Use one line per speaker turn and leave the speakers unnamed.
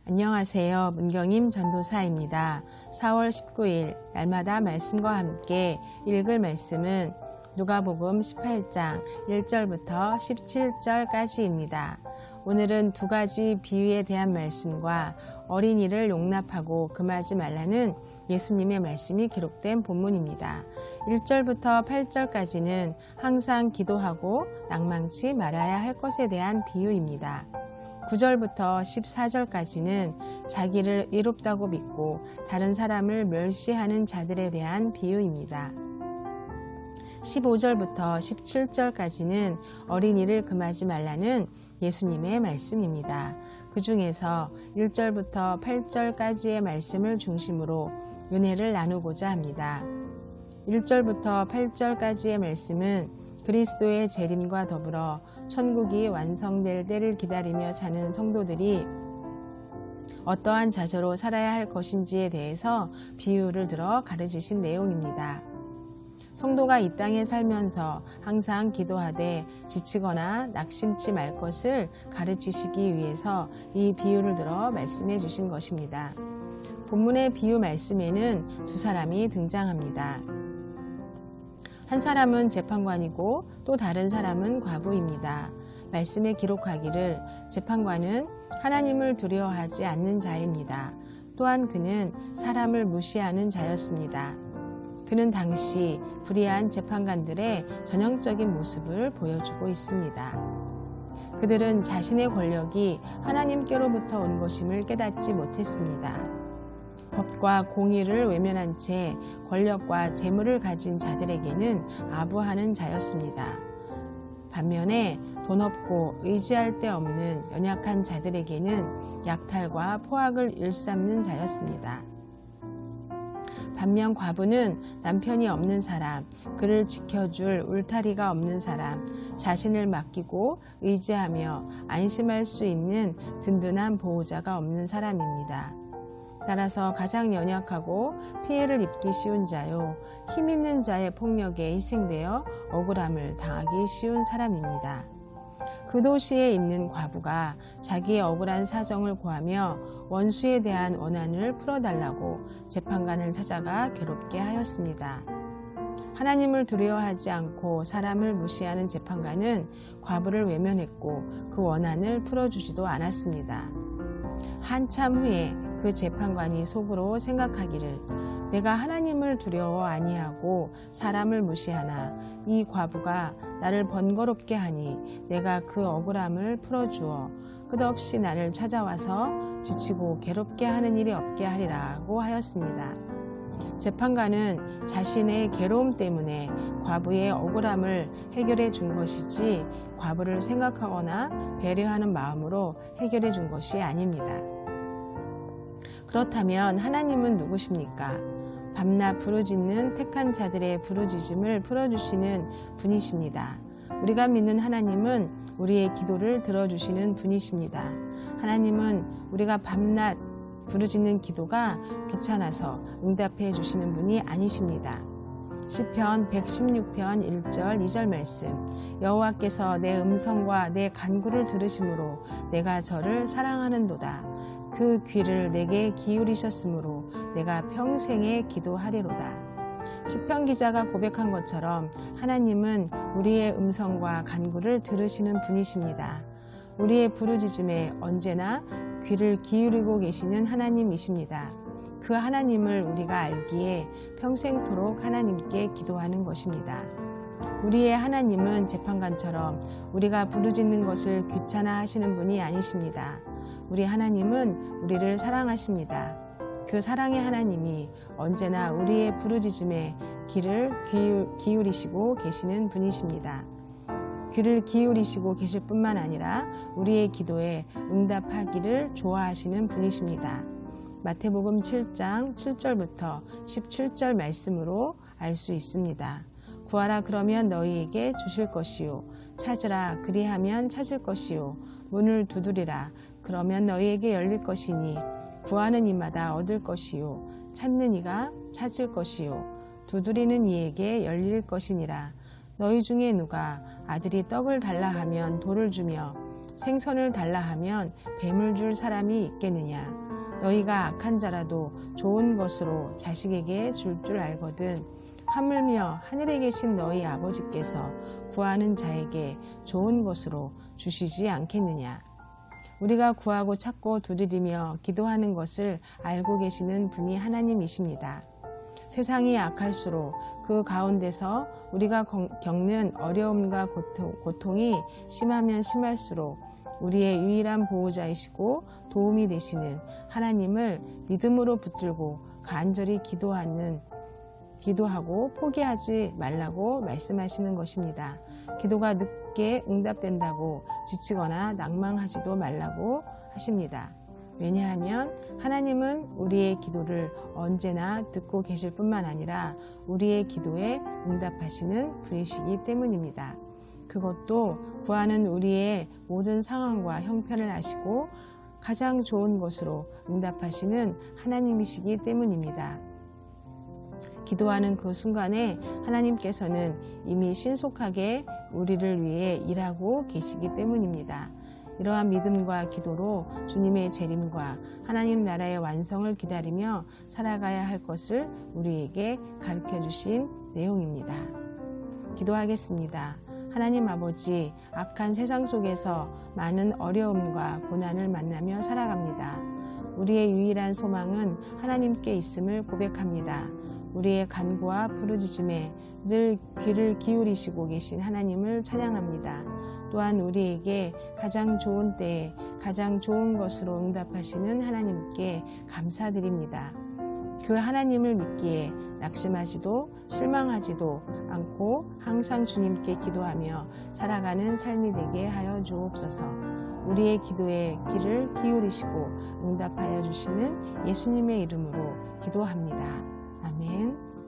안녕하세요. 문경임 전도사입니다. 4월 19일 날마다 말씀과 함께 읽을 말씀은 누가복음 18장 1절부터 17절까지입니다. 오늘은 두 가지 비유에 대한 말씀과 어린이를 용납하고 금하지 말라는 예수님의 말씀이 기록된 본문입니다. 1절부터 8절까지는 항상 기도하고 낭망치 말아야 할 것에 대한 비유입니다. 9절부터 14절까지는 자기를 의롭다고 믿고 다른 사람을 멸시하는 자들에 대한 비유입니다. 15절부터 17절까지는 어린이를 금하지 말라는 예수님의 말씀입니다. 그 중에서 1절부터 8절까지의 말씀을 중심으로 은혜를 나누고자 합니다. 1절부터 8절까지의 말씀은 그리스도의 재림과 더불어 천국이 완성될 때를 기다리며 사는 성도들이 어떠한 자세로 살아야 할 것인지에 대해서 비유를 들어 가르치신 내용입니다. 성도가 이 땅에 살면서 항상 기도하되 지치거나 낙심치 말 것을 가르치시기 위해서 이 비유를 들어 말씀해 주신 것입니다. 본문의 비유 말씀에는 두 사람이 등장합니다. 한 사람은 재판관이고 또 다른 사람은 과부입니다. 말씀에 기록하기를 재판관은 하나님을 두려워하지 않는 자입니다. 또한 그는 사람을 무시하는 자였습니다. 그는 당시 불의한 재판관들의 전형적인 모습을 보여주고 있습니다. 그들은 자신의 권력이 하나님께로부터 온 것임을 깨닫지 못했습니다. 법과 공의를 외면한 채 권력과 재물을 가진 자들에게는 아부하는 자였습니다. 반면에 돈 없고 의지할 데 없는 연약한 자들에게는 약탈과 포악을 일삼는 자였습니다. 반면 과부는 남편이 없는 사람, 그를 지켜줄 울타리가 없는 사람, 자신을 맡기고 의지하며 안심할 수 있는 든든한 보호자가 없는 사람입니다. 따라서 가장 연약하고 피해를 입기 쉬운 자요, 힘 있는 자의 폭력에 희생되어 억울함을 당하기 쉬운 사람입니다. 그 도시에 있는 과부가 자기의 억울한 사정을 고하며 원수에 대한 원한을 풀어달라고 재판관을 찾아가 괴롭게 하였습니다. 하나님을 두려워하지 않고 사람을 무시하는 재판관은 과부를 외면했고 그 원한을 풀어주지도 않았습니다. 한참 후에 그 재판관이 속으로 생각하기를 내가 하나님을 두려워 아니하고 사람을 무시하나 이 과부가 나를 번거롭게 하니 내가 그 억울함을 풀어주어 끝없이 나를 찾아와서 지치고 괴롭게 하는 일이 없게 하리라고 하였습니다. 재판관은 자신의 괴로움 때문에 과부의 억울함을 해결해 준 것이지 과부를 생각하거나 배려하는 마음으로 해결해 준 것이 아닙니다. 그렇다면 하나님은 누구십니까? 밤낮 부르짖는 택한 자들의 부르짖음을 풀어주시는 분이십니다. 우리가 믿는 하나님은 우리의 기도를 들어주시는 분이십니다. 하나님은 우리가 밤낮 부르짖는 기도가 귀찮아서 응답해 주시는 분이 아니십니다. 시편 116편 1절 2절 말씀, 여호와께서 내 음성과 내 간구를 들으심으로 내가 저를 사랑하는도다. 그 귀를 내게 기울이셨으므로 내가 평생에 기도하리로다. 시편 기자가 고백한 것처럼 하나님은 우리의 음성과 간구를 들으시는 분이십니다. 우리의 부르짖음에 언제나 귀를 기울이고 계시는 하나님이십니다. 그 하나님을 우리가 알기에 평생토록 하나님께 기도하는 것입니다. 우리의 하나님은 재판관처럼 우리가 부르짖는 것을 귀찮아 하시는 분이 아니십니다. 우리 하나님은 우리를 사랑하십니다. 그 사랑의 하나님이 언제나 우리의 부르짖음에 귀를 기울이시고 계시는 분이십니다. 귀를 기울이시고 계실 뿐만 아니라 우리의 기도에 응답하기를 좋아하시는 분이십니다. 마태복음 7장 7절부터 17절 말씀으로 알 수 있습니다. 구하라 그러면 너희에게 주실 것이요, 찾으라 그리하면 찾을 것이요, 문을 두드리라 그러면 너희에게 열릴 것이니 구하는 이마다 얻을 것이요, 찾는 이가 찾을 것이요, 두드리는 이에게 열릴 것이니라. 너희 중에 누가 아들이 떡을 달라 하면 돌을 주며 생선을 달라 하면 뱀을 줄 사람이 있겠느냐. 너희가 악한 자라도 좋은 것으로 자식에게 줄 줄 알거든. 하물며 하늘에 계신 너희 아버지께서 구하는 자에게 좋은 것으로 주시지 않겠느냐. 우리가 구하고 찾고 두드리며 기도하는 것을 알고 계시는 분이 하나님이십니다. 세상이 악할수록 그 가운데서 우리가 겪는 어려움과 고통이 심하면 심할수록 우리의 유일한 보호자이시고 도움이 되시는 하나님을 믿음으로 붙들고 간절히 기도하고 포기하지 말라고 말씀하시는 것입니다. 기도가 늦게 응답된다고 지치거나 낭망하지도 말라고 하십니다. 왜냐하면 하나님은 우리의 기도를 언제나 듣고 계실 뿐만 아니라 우리의 기도에 응답하시는 분이시기 때문입니다. 그것도 구하는 우리의 모든 상황과 형편을 아시고 가장 좋은 것으로 응답하시는 하나님이시기 때문입니다. 기도하는 그 순간에 하나님께서는 이미 신속하게 우리를 위해 일하고 계시기 때문입니다. 이러한 믿음과 기도로 주님의 재림과 하나님 나라의 완성을 기다리며 살아가야 할 것을 우리에게 가르쳐 주신 내용입니다. 기도하겠습니다. 하나님 아버지, 악한 세상 속에서 많은 어려움과 고난을 만나며 살아갑니다. 우리의 유일한 소망은 하나님께 있음을 고백합니다. 우리의 간구와 부르짖음에 늘 귀를 기울이시고 계신 하나님을 찬양합니다. 또한 우리에게 가장 좋은 때에 가장 좋은 것으로 응답하시는 하나님께 감사드립니다. 그 하나님을 믿기에 낙심하지도 실망하지도 않고 항상 주님께 기도하며 살아가는 삶이 되게 하여 주옵소서. 우리의 기도에 귀를 기울이시고 응답하여 주시는 예수님의 이름으로 기도합니다. 아멘.